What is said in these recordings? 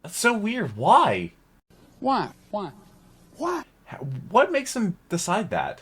That's so weird. Why? Why? Why? Why? What makes them decide that?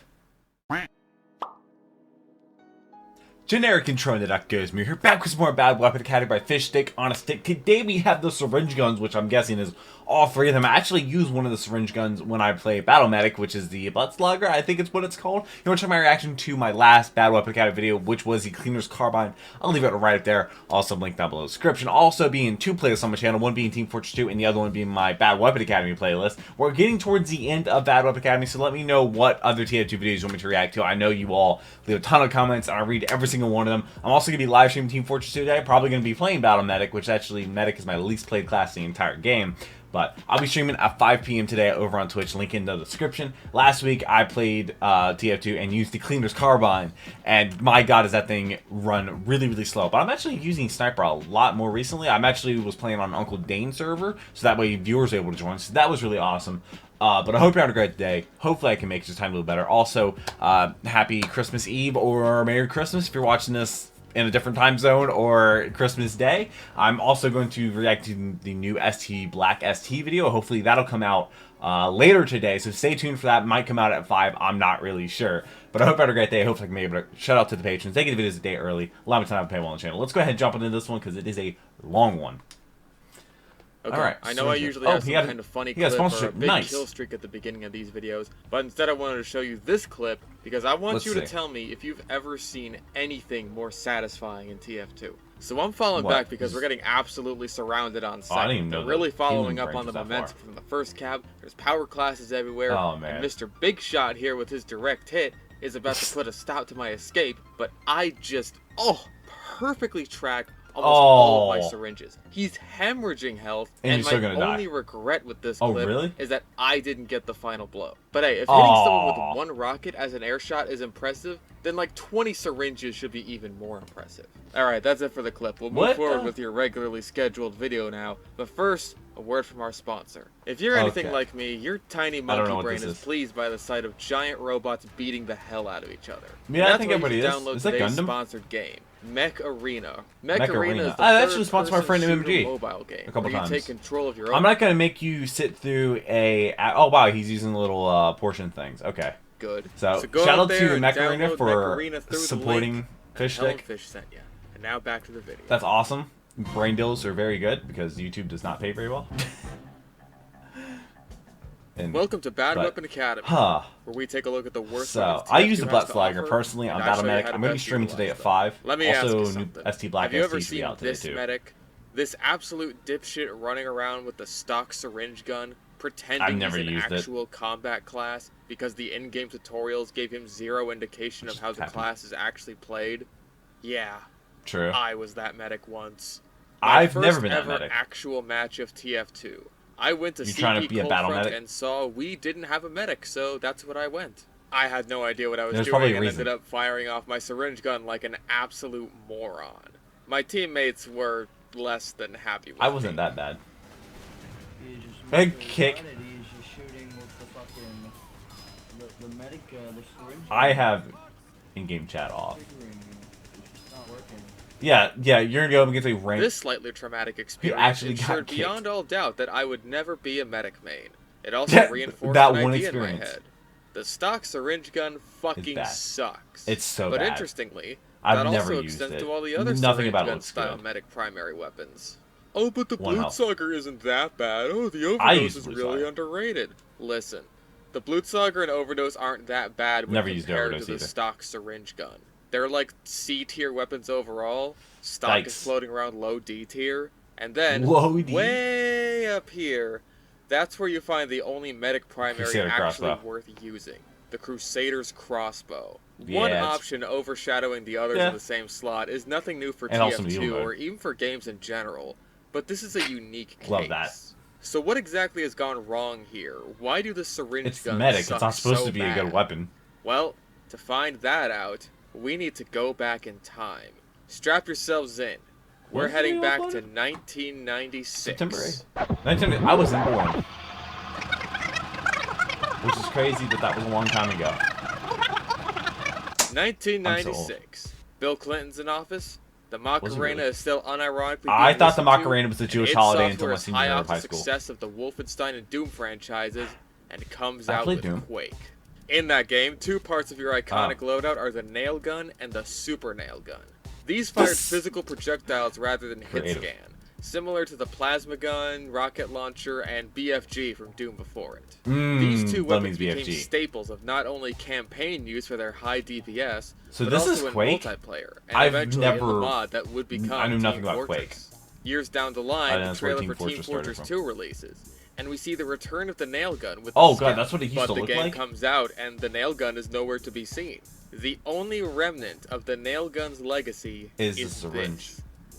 Generic intro in the Duck Goes Moo here, back with some more Bad Weapon Academy by Fish Stick on a Stick. Today we have the syringe guns, which I'm guessing is all three of them. I actually use one of the syringe guns when I play Battle Medic, which is the Blood Slugger, I think it's what it's called. You want to check my reaction to my last Bad Weapon Academy video, which was the Cleaner's Carbine. I'll leave it right up there. Also link down below in the description. Also being two playlists on my channel, one being Team Fortress 2 and the other one being my Bad Weapon Academy playlist. We're getting towards the end of Bad Weapon Academy, so let me know what other TF2 videos you want me to react to. I know you all leave a ton of comments, and I read every single one of them. I'm also going to be live streaming Team Fortress 2 today. Probably going to be playing Battle Medic, which actually Medic is my least played class in the entire game. But I'll be streaming at 5 p.m. today over on Twitch. Link in the description. Last week I played TF2 and used the Cleaner's Carbine, and my god, does that thing run really, really slow. But I'm actually using Sniper a lot more recently. I'm actually was playing on Uncle Dane's server, so that way viewers are able to join. So that was really awesome. But I hope you're having a great day. Hopefully I can make this time a little better. Also, happy Christmas Eve or Merry Christmas if you're watching this in a different time zone or Christmas Day. I'm also going to react to the new ST Black ST video. Hopefully that'll come out later today, so stay tuned for that. It might come out at 5. I'm not really sure. But I hope you had a great day. Hopefully I can be able to shout out to the patrons. They get the videos a day early. Allow me to have a paywall on the channel. Let's go ahead and jump into this one because it is a long one. Okay, all right, I know I usually have some kind of funny clip or a big kill streak at the beginning of these videos, but instead I wanted to show you this clip because I want you to tell me if you've ever seen anything more satisfying in TF2. So I'm falling back because we're getting absolutely surrounded on site. They're really following up on the momentum from the first cap. There's power classes everywhere, and Mr. Big Shot here with his direct hit is about to put a stop to my escape, but I just, perfectly tracked almost all of my syringes. He's hemorrhaging health, and my only regret with this clip is that I didn't get the final blow. But hey, if hitting someone with one rocket as an air shot is impressive, then like 20 syringes should be even more impressive. Alright, that's it for the clip. We'll move forward with your regularly scheduled video now, but first, a word from our sponsor. If you're anything like me, your tiny monkey brain is pleased by the sight of giant robots beating the hell out of each other. Yeah, I think everybody is. Download Is that today's Gundam? Sponsored game, Mech Arena. Mech Arena is the I actually sponsored my friend third-person MMG mobile game a couple where times. you take control of your own. I'm not gonna make you sit through a. Oh wow, he's using little portion things. Okay. Good. So go shout out there to and Mech Arena download for Mech Arena through supporting Fish Stick. Fish sent you. And now back to the video. That's awesome. Brain deals are very good because YouTube does not pay very well. Welcome to Bad Weapon Academy, where we take a look at the worst. So I use the Blood Slugger personally on Battle Medic. I'm going to be streaming today at 5. Let me ask you new something. ST Black Have you ST ever should be seen out today this too. medic? This absolute dipshit running around with the stock syringe gun, pretending he's an actual combat class because the in-game tutorials gave him zero indication of how the class is actually played. Yeah, true. I was that medic once. I've never been that medic. Actual match of TF2. I went to CP Coldfront and saw we didn't have a medic, so that's what I went. I had no idea what I was doing and ended up firing off my syringe gun like an absolute moron. My teammates were less than happy with me. I wasn't that bad. Big kick. I have in-game chat off. Yeah, you're gonna go up against a rank. This slightly traumatic experience ensured beyond all doubt that I would never be a medic main. It also reinforced an idea in my head. The stock syringe gun fucking sucks. It's so bad. But interestingly, I've that never also used extends it. to all the other Nothing syringe about it gun looks style good. medic primary weapons. Oh, but the Blutsauger isn't that bad. Oh, the Overdose is really underrated. Listen, the Blutsauger and Overdose aren't that bad when compared to the stock syringe gun. They're like C tier weapons overall. Stock is floating around low D tier. And then, way up here, that's where you find the only medic primary actually worth using. The Crusader's Crossbow. One option overshadowing the others in the same slot is nothing new for TF2 or even for games in general. But this is a unique case. Love that. So what exactly has gone wrong here? Why do the syringe guns medic. suck It's not supposed so to be bad? a good weapon. Well, to find that out, we need to go back in time. Strap yourselves in. We're heading back to 1996. September 8th. I wasn't born. Which is crazy that was a long time ago. 1996. Bill Clinton's in office. The Macarena is still unironically I thought the listened to, Macarena was a Jewish id holiday Software until my is senior high year off of the high school. success of the Wolfenstein and Doom franchises, and comes I out played with Doom. Quake. In that game, two parts of your iconic loadout are the nail gun and the super nail gun. These fired physical projectiles rather than hit scan, similar to the plasma gun, rocket launcher, and BFG from Doom before it. These two weapons became staples of not only campaign use for their high DPS, but also in multiplayer, and eventually in the mod that would become Team Fortress. Years down the line, the trailer for Team Fortress 2 releases, and we see the return of the nail gun with the god, that's what it used to look like? But the game comes out, and the nail gun is nowhere to be seen. The only remnant of the nail gun's legacy is the syringe.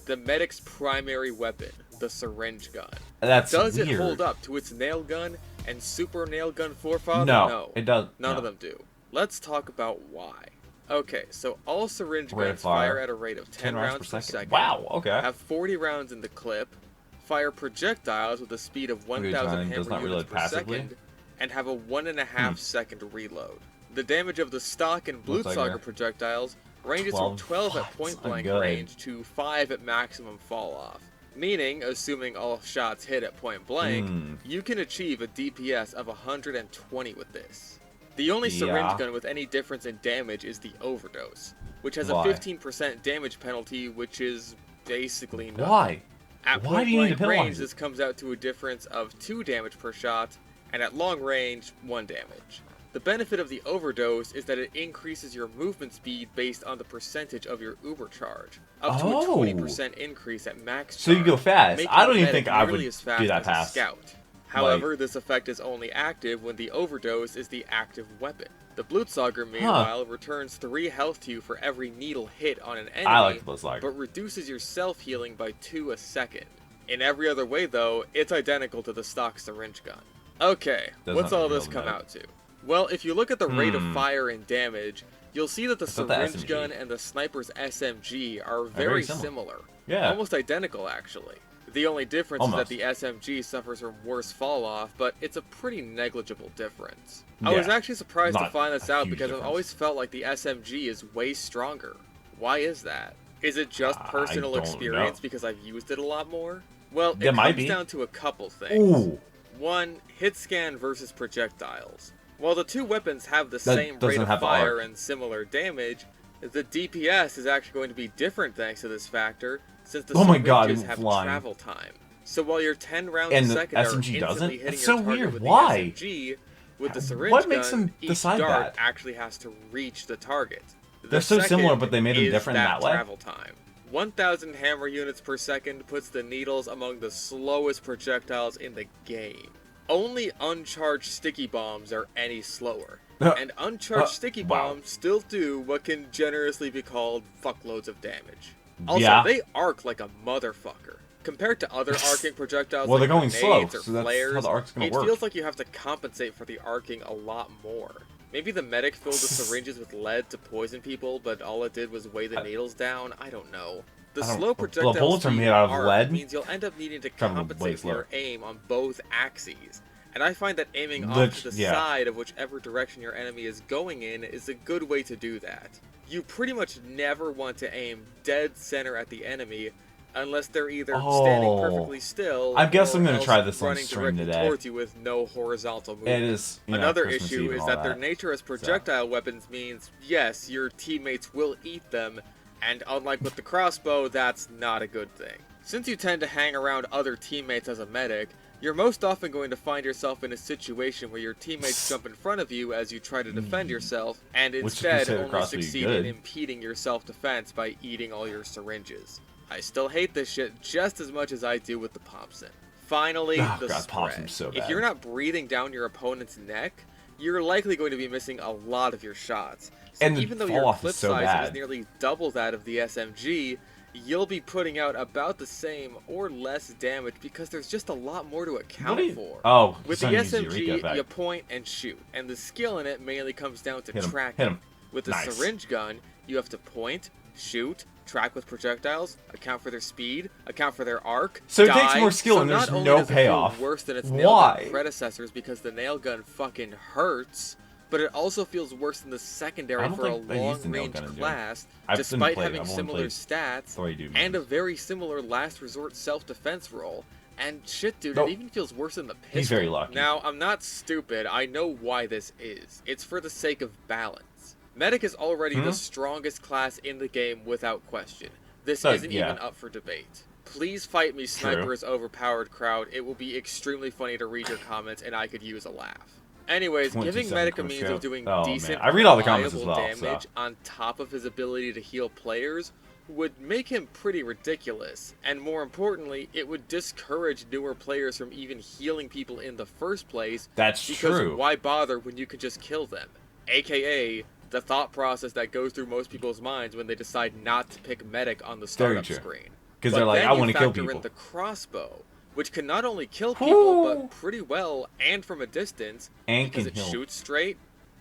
The medic's primary weapon, the syringe gun. Does it hold up to its nail gun and super nail gun forefather? No, it doesn't. None of them do. Let's talk about why. Okay, so all syringe guns fire at a rate of 10 rounds per second. Wow, okay. Have 40 rounds in the clip, fire projectiles with a speed of 1,000 hammer units per second, and have a 1.5 second reload. The damage of the stock and Blutsauger projectiles ranges from 12 at point-blank range to 5 at maximum fall-off. Meaning, assuming all shots hit at point-blank, you can achieve a DPS of 120 with this. The only syringe gun with any difference in damage is the Overdose, which has a 15% damage penalty, which is basically nothing. Why? At point-blank range, this comes out to a difference of 2 damage per shot, and at long range, 1 damage. The benefit of the Overdose is that it increases your movement speed based on the percentage of your Uber charge, up to a 20% increase at max charge. So you go fast. I don't even think I would do that fast. Scout. However, this effect is only active when the Overdose is the active weapon. The Blutsauger, meanwhile, returns 3 health to you for every needle hit on an enemy, but reduces your self-healing by 2 a second. In every other way, though, it's identical to the stock syringe gun. Okay, what's all this come out to? Well, if you look at the rate of fire and damage, you'll see that the syringe gun and the sniper's SMG are very similar. Yeah. Almost identical, actually. The only difference is that the SMG suffers from worse fall-off, but it's a pretty negligible difference. I was actually surprised to find this out because I've always felt like the SMG is way stronger. Why is that? Is it just personal experience because I've used it a lot more? Well, it comes down to a couple things. 1, hit scan versus projectiles. While the two weapons have the same rate of fire and similar damage, the DPS is actually going to be different thanks to this factor, since the syringes have travel time. So while your 10 rounds a second are instantly hitting your target with the SMG, with the syringe gun, each dart actually has to reach the target. They're so similar, but they made them different in that way. Travel time. 1,000 hammer units per second puts the needles among the slowest projectiles in the game. Only uncharged sticky bombs are any slower, and uncharged sticky bombs still do what can generously be called fuckloads of damage. Also, they arc like a motherfucker. Compared to other arcing projectiles like going slow, grenades or so that's flares, how the arc's gonna work. Feels like you have to compensate for the arcing a lot more. Maybe the medic filled the syringes with lead to poison people, but all it did was weigh the needles down? I don't know. The slow projectile bullets are made out of lead means you'll end up needing to compensate for your aim on both axes. And I find that aiming off to the side of whichever direction your enemy is going in is a good way to do that. You pretty much never want to aim dead center at the enemy unless they're either standing perfectly still I guess I'm going to try this on running stream directly today. towards you with no horizontal movement. It is, Another Christmas issue Eve is and that all their nature as projectile weapons means, yes, your teammates will eat them, and unlike with the crossbow, that's not a good thing. Since you tend to hang around other teammates as a medic, you're most often going to find yourself in a situation where your teammates jump in front of you as you try to defend yourself, and instead only succeed in impeding your self-defense by eating all your syringes. I still hate this shit just as much as I do with the Thompson. Finally, the spread. If you're not breathing down your opponent's neck, you're likely going to be missing a lot of your shots. So and even though your clip size is nearly double that of the SMG, you'll be putting out about the same or less damage because there's just a lot more to account for. With the SMG, you point and shoot, and the skill in it mainly comes down to tracking. With the syringe gun, you have to point, shoot, track with projectiles, account for their speed, account for their arc, so it takes more skill and there's no payoff. Worse than its nail gun predecessors because the nail gun fucking hurts, but it also feels worse than the secondary for a long-range class, despite having similar stats and a very similar last resort self-defense role. And shit, dude, it even feels worse than the pistol. He's very lucky. Now, I'm not stupid. I know why this is. It's for the sake of balance. Medic is already the strongest class in the game without question. This isn't even up for debate. Please fight me, Sniper's overpowered crowd. It will be extremely funny to read your comments, and I could use a laugh. Anyways, giving Medic a means of doing decent, I read all the comments as well, damage on top of his ability to heal players would make him pretty ridiculous, and more importantly, it would discourage newer players from even healing people in the first place. That's because true. Why bother when you can just kill them? AKA the thought process that goes through most people's minds when they decide not to pick Medic on the startup screen. Because they're like, I want to kill people. In the crossbow, which can not only kill people, but pretty well and from a distance, because it shoots straight,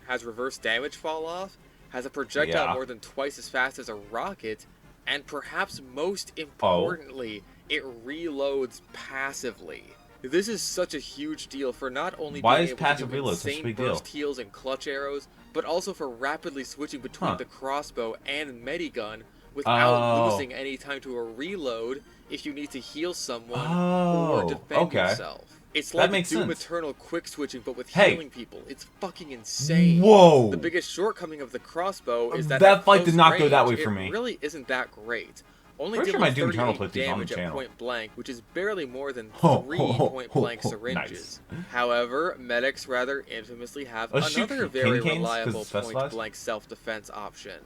has reverse damage fall off, has a projectile more than twice as fast as a rocket, and perhaps most importantly, it reloads passively. This is such a huge deal for not only being able to do insane burst heals and clutch arrows, but also for rapidly switching between the crossbow and medigun without losing any time to a reload if you need to heal someone or defend yourself. It's like Doom Eternal quick switching, but with healing people. It's fucking insane. Whoa! The biggest shortcoming of the crossbow is that that fight did not go that way for me. It really isn't that great. Only dealing my Doom Eternal damage at point blank, which is barely more than 3 point blank syringes. Nice. However, medics rather infamously have another very reliable point blank self-defense option.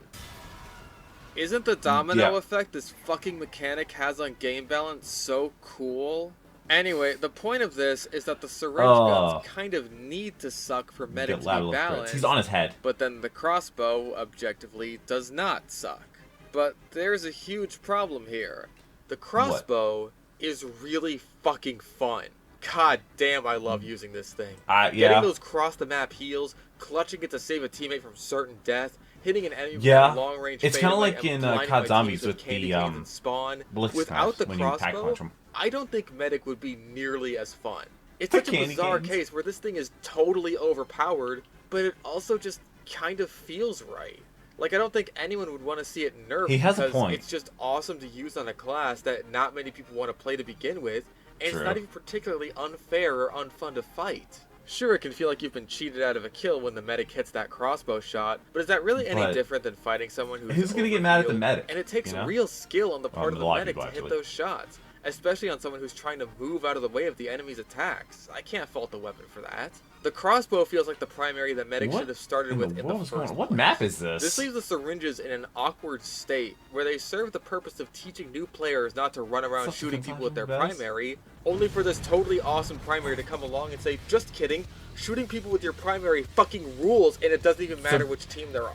Isn't the domino effect this fucking mechanic has on game balance so cool? Anyway, the point of this is that the syringe guns kind of need to suck for medic to be balanced. He's on his head. But then the crossbow, objectively, does not suck. But there's a huge problem here. The crossbow is really fucking fun. God damn, I love using this thing. Getting those cross-the-map heals, clutching it to save a teammate from certain death, hitting an enemy from long range. It's kind of like in COD Zombies with the spawn. Without the crossbow, I don't think Medic would be nearly as fun. It's such a bizarre case where this thing is totally overpowered, but it also just kind of feels right. Like, I don't think anyone would want to see it nerfed because it's just awesome to use on a class that not many people want to play to begin with, and it's not even particularly unfair or unfun to fight. Sure, it can feel like you've been cheated out of a kill when the medic hits that crossbow shot, but is that really any different than fighting someone who's going to get mad at the medic? And it takes real skill on the part of the medic to hit those shots, especially on someone who's trying to move out of the way of the enemy's attacks. I can't fault the weapon for that. The crossbow feels like the primary that medic should have started with in the first place. What map is this? This leaves the syringes in an awkward state where they serve the purpose of teaching new players not to run around shooting people with their primary, only for this totally awesome primary to come along and say, just kidding, shooting people with your primary fucking rules and it doesn't even matter which team they're on.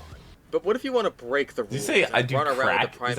But what if you want to break the rules and run around with the primaries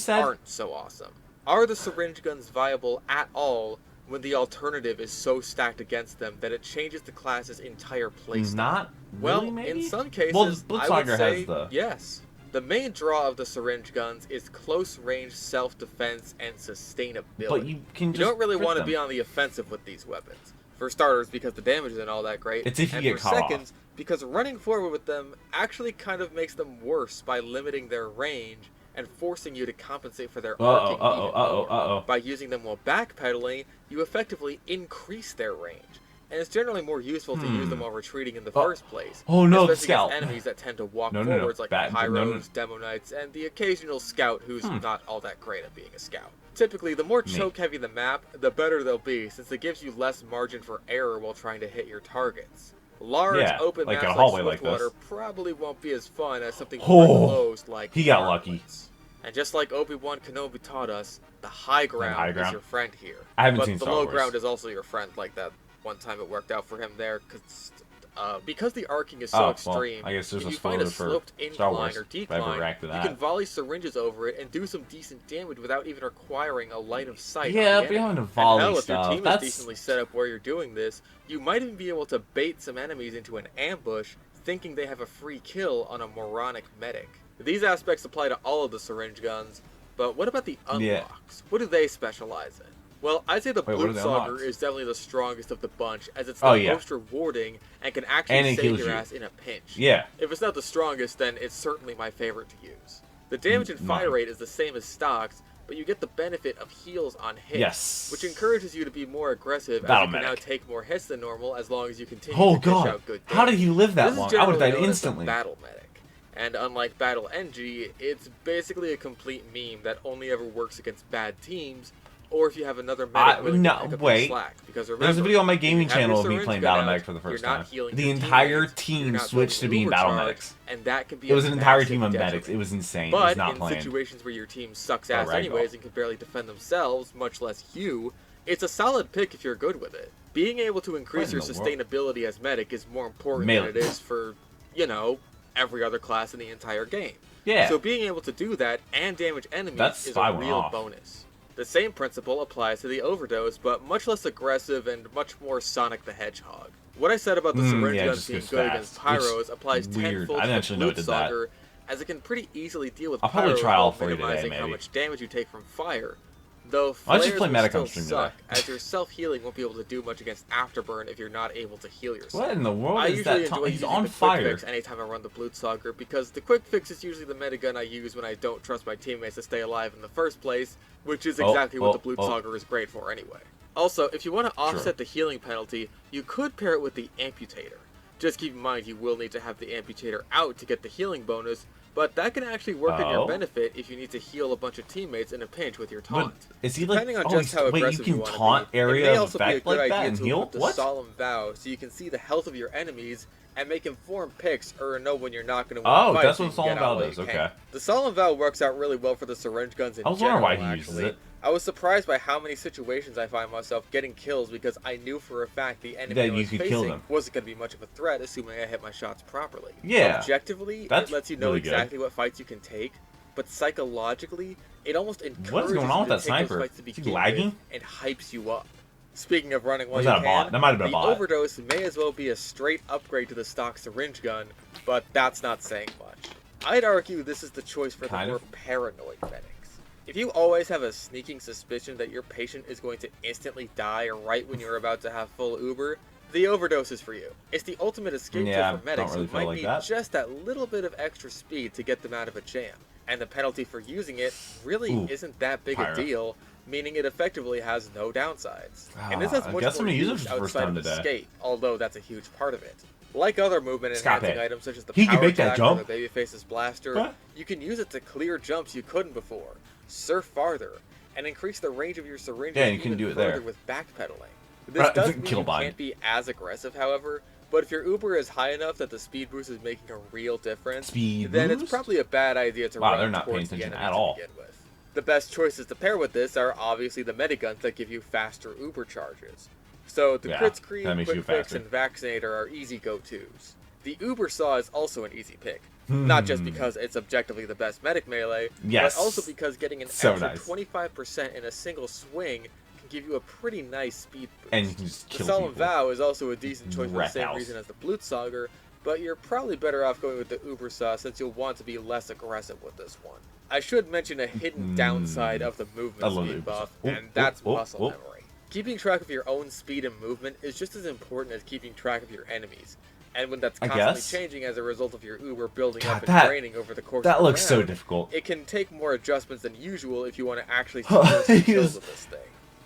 that aren't so awesome? Are the syringe guns viable at all when the alternative is so stacked against them that it changes the class's entire playstyle? Not really, maybe? In some cases, I would say yes. The main draw of the syringe guns is close range self-defense and sustainability. But you don't really want to be on the offensive with these weapons. For starters, because the damage isn't all that great. It's if you get caught off. And for seconds, because running forward with them actually kind of makes them worse by limiting their range and forcing you to compensate for their arcing by using them while backpedaling, you effectively increase their range. And it's generally more useful to use them while retreating in the first place. Especially against enemies that tend to walk forwards like Pyros, Demo Knights, and the occasional scout who's not all that great at being a scout. Typically, the more choke-heavy the map, the better they'll be, since it gives you less margin for error while trying to hit your targets. Large open maps like Swiftwater probably won't be as fun as something more closed like he got lucky. And just like Obi-Wan Kenobi taught us, the high ground is your friend here. I haven't seen Star Wars. But the low ground is also your friend, like that one time it worked out for him there, because the arcing is so extreme. I guess there's if you find a sloped incline or decline, you can volley syringes over it and do some decent damage without even requiring a line of sight. Yeah, but you having to volley if your team is decently set up where you're doing this, you might even be able to bait some enemies into an ambush, thinking they have a free kill on a moronic medic. These aspects apply to all of the syringe guns, but what about the unlocks? What do they specialize in? Well, I'd say the Blutsauger is definitely the strongest of the bunch, as it's the most rewarding and can actually save your ass in a pinch. Yeah. If it's not the strongest, then it's certainly my favorite to use. The damage and fire rate is the same as stocks, but you get the benefit of heals on hits, which encourages you to be more aggressive, as you can now take more hits than normal as long as you continue to dish out good damage. How did he live that long? I would have died instantly. Battle Medic. And unlike Battle NG, it's basically a complete meme that only ever works against bad teams, or if you have another medic willing to pick up the slack. Because remember, there's a video on my gaming channel of me playing Battle Medic for the first time. The entire team switched to being Battle Medics. And that can be it was an entire team of medics. It was insane. But it was not in planned. Situations where your team sucks ass anyways and can barely defend themselves, much less you, it's a solid pick if you're good with it. Being able to increase your sustainability as medic is more important than it is for, you know, every other class in the entire game. Yeah. So being able to do that and damage enemies is a real bonus. The same principle applies to the Overdose, but much less aggressive and much more Sonic the Hedgehog. What I said about the Syringe gun being good against Pyros applies tenfold to the Blutsauger, as it can pretty easily deal with Pyros while minimizing how much damage you take from fire. Though flares will still suck, as your self-healing won't be able to do much against Afterburn if you're not able to heal yourself. What in the world is that? I usually enjoy using the fire. Quick Fix anytime I run the Blutsauger, because the Quick Fix is usually the metagun I use when I don't trust my teammates to stay alive in the first place, which is exactly what the Blutsauger is great for anyway. Also, if you want to offset the healing penalty, you could pair it with the Amputator. Just keep in mind you will need to have the Amputator out to get the healing bonus, but that can actually work in your benefit if you need to heal a bunch of teammates in a pinch with your taunt. Is he like, depending on just how aggressive you want to be, it may also be a good idea to equip the Solemn Vow so you can see the health of your enemies and make informed picks or know when you're not going to win a fight. That's what Solemn Vow does, okay. The Solemn Vow works out really well for the Syringe guns in general, I was wondering why he uses it. I was surprised by how many situations I find myself getting kills because I knew for a fact the enemy I was facing wasn't going to be much of a threat, assuming I hit my shots properly. Yeah. Objectively, it lets you know exactly what fights you can take, but psychologically, it almost encourages you to take those fights to begin with and hypes you up. Speaking of running while you can, the Overdose may as well be a straight upgrade to the stock Syringe gun, but that's not saying much. I'd argue this is the choice for the more paranoid medics. If you always have a sneaking suspicion that your patient is going to instantly die right when you're about to have full Uber, the Overdose is for you. It's the ultimate escape tool for medics who might need just that little bit of extra speed to get them out of a jam. And the penalty for using it really isn't that big a deal, meaning it effectively has no downsides. And this has much more use outside of escape, although that's a huge part of it. Like other movement-enhancing items such as the Power Jack or the Babyface's Blaster, you can use it to clear jumps you couldn't before, surf farther, and increase the range of your syringes even further with backpedaling. This does mean you can't be as aggressive, however, but if your Uber is high enough that the speed boost is making a real difference, then it's probably a bad idea to run towards the enemy to begin with. The best choices to pair with this are obviously the mediguns that give you faster Uber charges. So the Crit Screen, Quick Fix, and Vaccinator are easy go-tos. The Uber Saw is also an easy pick. Not just because it's objectively the but also because getting an extra 25% in a single swing can give you a pretty nice speed boost. And you can just kill the Solemn Vow is also a decent choice for the same reason as the Blutsauger, but you're probably better off going with the Uber Saw since you'll want to be less aggressive with this one. I should mention a hidden downside of the movement speed buff, and that's muscle memory. Keeping track of your own speed and movement is just as important as keeping track of your enemies. And when that's constantly changing as a result of your Uber building up and training over the course of the round, looks so difficult. It can take more adjustments than usual if you want to actually see kills with this thing.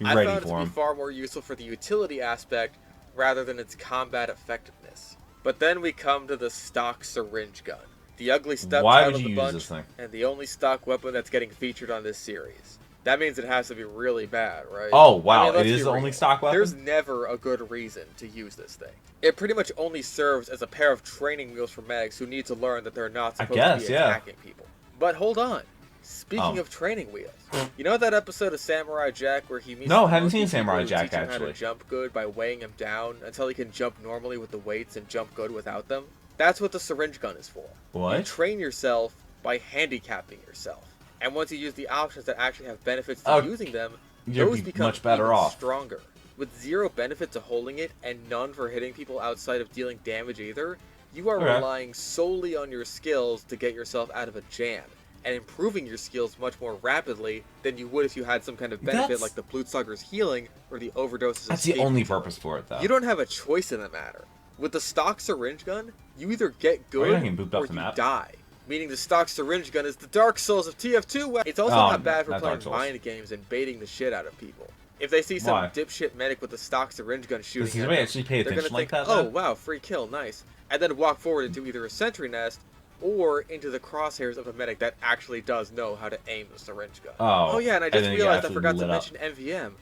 I found it to be far more useful for the utility aspect rather than its combat effectiveness. But then we come to the stock Syringe gun, the ugly stepchild of the bunch, and the only stock weapon that's getting featured on this series. That means it has to be really bad, right? Oh, wow. I mean, it is the only stock weapon? There's never a good reason to use this thing. It pretty much only serves as a pair of training wheels for medics who need to learn that they're not supposed to be attacking people. But hold on. Speaking of training wheels, you know that episode of Samurai Jack where he meets haven't seen Samurai Jack, actually. How to jump good by weighing him down until he can jump normally with the weights and jump good without them? That's what the Syringe gun is for. What? You train yourself by handicapping yourself. And once you use the options that actually have benefits to using them, those become much better off. Stronger. With zero benefit to holding it and none for hitting people outside of dealing damage either, you are relying solely on your skills to get yourself out of a jam. and improving your skills much more rapidly than you would if you had some kind of benefit like the Blutsauger's healing or the Overdoses. That's the only purpose for it, though. You don't have a choice in the matter. With the stock syringe gun, you either get good or you die. Meaning the stock syringe gun is the Dark Souls of TF2. It's also not bad for playing mind games and baiting the shit out of people. If they see some dipshit medic with a stock syringe gun shooting at them, actually pay attention, they're gonna think, oh wow, free kill, nice. And then walk forward into either a sentry nest or into the crosshairs of a medic that actually does know how to aim the syringe gun. Oh yeah, and I just realized I forgot to mention MVM.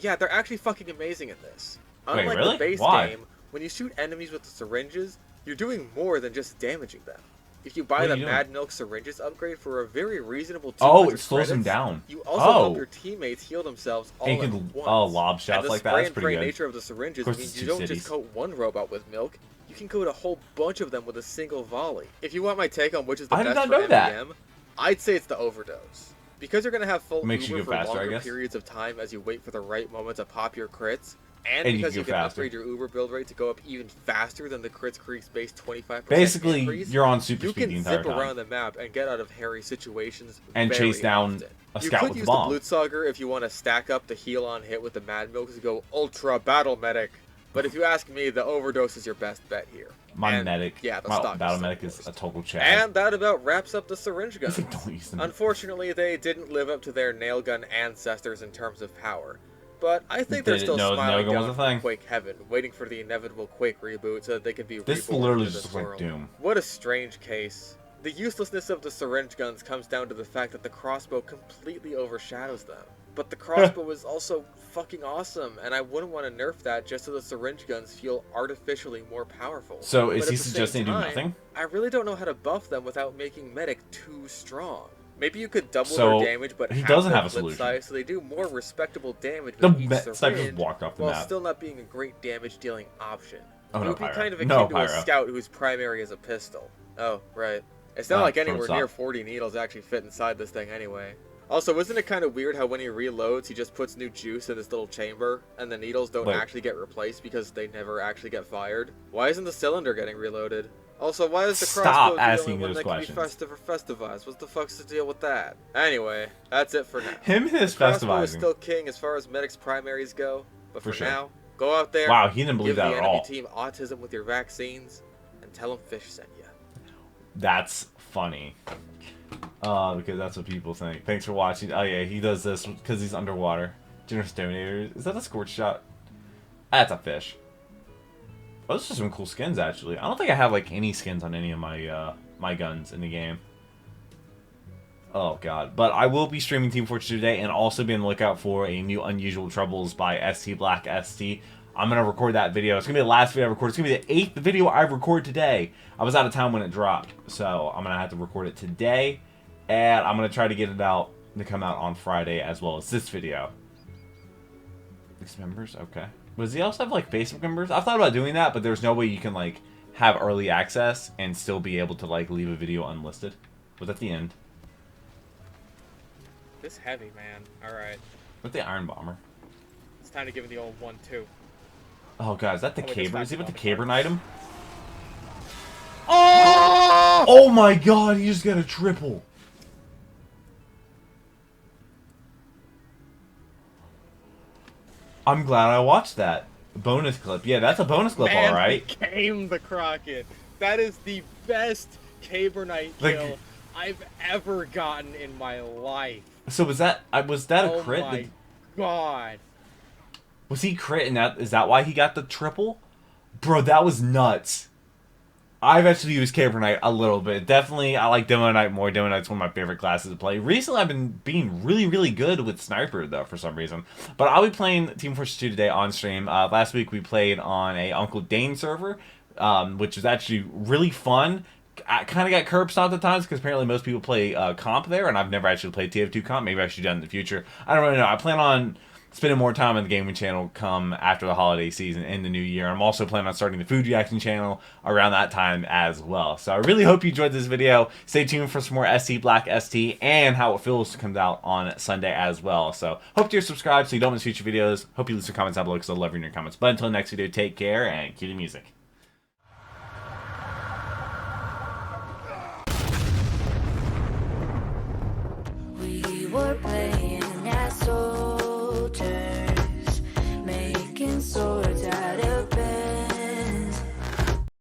Yeah, they're actually fucking amazing in this. Unlike the base game, when you shoot enemies with the syringes, you're doing more than just damaging them. If you buy the Mad Milk Syringes upgrade for a very reasonable 200 it slows them down. You also help your teammates heal themselves all at once. Lob shots like that. That's pretty good. The nature of the syringes means you don't just coat one robot with milk. You can coat a whole bunch of them with a single volley. If you want my take on which is the best for MVM, I'd say it's the Overdose. Because you're going to have full Uber for longer periods of time as you wait for the right moment to pop your crits, and because you can upgrade your Uber build rate to go up even faster than the crits Creek's base 25% Basically, increase, you're on super speed the entire time. You can zip around the map and get out of hairy situations and chase down a scout with a bomb. You could use the Blutsauger if you want to stack up the heal on hit with the Mad Milk to go Ultra Battle Medic. But if you ask me, the Overdose is your best bet here. My medic, yeah, the my battle medic is a total chad. And that about wraps up the syringe guns. Unfortunately, they didn't live up to their nail gun ancestors in terms of power. But I think they're still smiling down from Quake Heaven, waiting for the inevitable Quake reboot so that they can be reborn into this world. Doom. What a strange case. The uselessness of the syringe guns comes down to the fact that the crossbow completely overshadows them. But the crossbow is also fucking awesome, and I wouldn't want to nerf that just so the syringe guns feel artificially more powerful. So is he suggesting do nothing? I really don't know how to buff them without making Medic too strong. Maybe you could double their damage, but he doesn't have a solution. Size, so they do more respectable damage with each syringe, walked off the while map. Still not being a great damage-dealing option. Oh, it no, would be Pyro. kind of akin No, to Pyro. a scout whose primary is a pistol. Oh, right. It's not like anywhere near 40 needles actually fit inside this thing anyway. Also, isn't it kind of weird how when he reloads, he just puts new juice in this little chamber, and the needles don't actually get replaced because they never actually get fired? Why isn't the cylinder getting reloaded? Also, why is the crossbow the only one that can be festive or festivized? What the fuck's the deal with that? Anyway, that's it for now. Him and his festivizing. Crossbow is still king as far as Medic's primaries go, but for now, go out there, wow, he didn't believe that at all. Give the enemy team autism with your vaccines, and tell them Fish sent you. That's funny. Because that's what people think. Thanks for watching. Oh yeah, he does this because he's underwater. Generous Donator. Is that a scorch shot? That's a fish. Oh, those are some cool skins, actually. I don't think I have, like, any skins on any of my, my guns in the game. Oh, God. But I will be streaming Team Fortress 2 today and also be on the lookout for a new Unusual Troubles by ST Black ST. I'm going to record that video. It's going to be the last video I record. It's going to be the 8th video I record today. I was out of town when it dropped, so I'm going to have to record it today. And I'm going to try to get it out to come out on Friday as well as this video. These members? Okay. Does he also have, like, Facebook members? I've thought about doing that, but there's no way you can, like, have early access and still be able to, like, leave a video unlisted. But at the end. This heavy, man. Alright. With the Iron Bomber. It's time to give it the old 1-2. Oh, God. Is that the Caber? Is he with the Caber item? Oh! Oh, my God. He just got a triple. I'm glad I watched that. Bonus clip. Yeah, that's a bonus clip, all right. Became the Crockett. That is the best Caber Knight kill I've ever gotten in my life. So was that a crit? Oh my God. Was he crit and is that why he got the triple? Bro, that was nuts. I've actually used Caber Knight a little bit. Definitely, I like Demo Knight more. Demo Knight's one of my favorite classes to play. Recently, I've been being really, really good with Sniper, though, for some reason. But I'll be playing Team Fortress 2 today on stream. Last week, we played on a Uncle Dane server, which was actually really fun. I kind of got curb stomped at times because apparently most people play comp there, and I've never actually played TF2 comp. Maybe I should do that in the future. I don't really know. I plan on spending more time on the gaming channel come after the holiday season in the new year. I'm also planning on starting the food reaction channel around that time as well. So I really hope you enjoyed this video. Stay tuned for some more ST Black ST and How It Feels comes out on Sunday as well. So hope you're subscribed so you don't miss future videos. Hope you leave some comments down below because I love reading your comments. But until next video, take care and cue the music. warp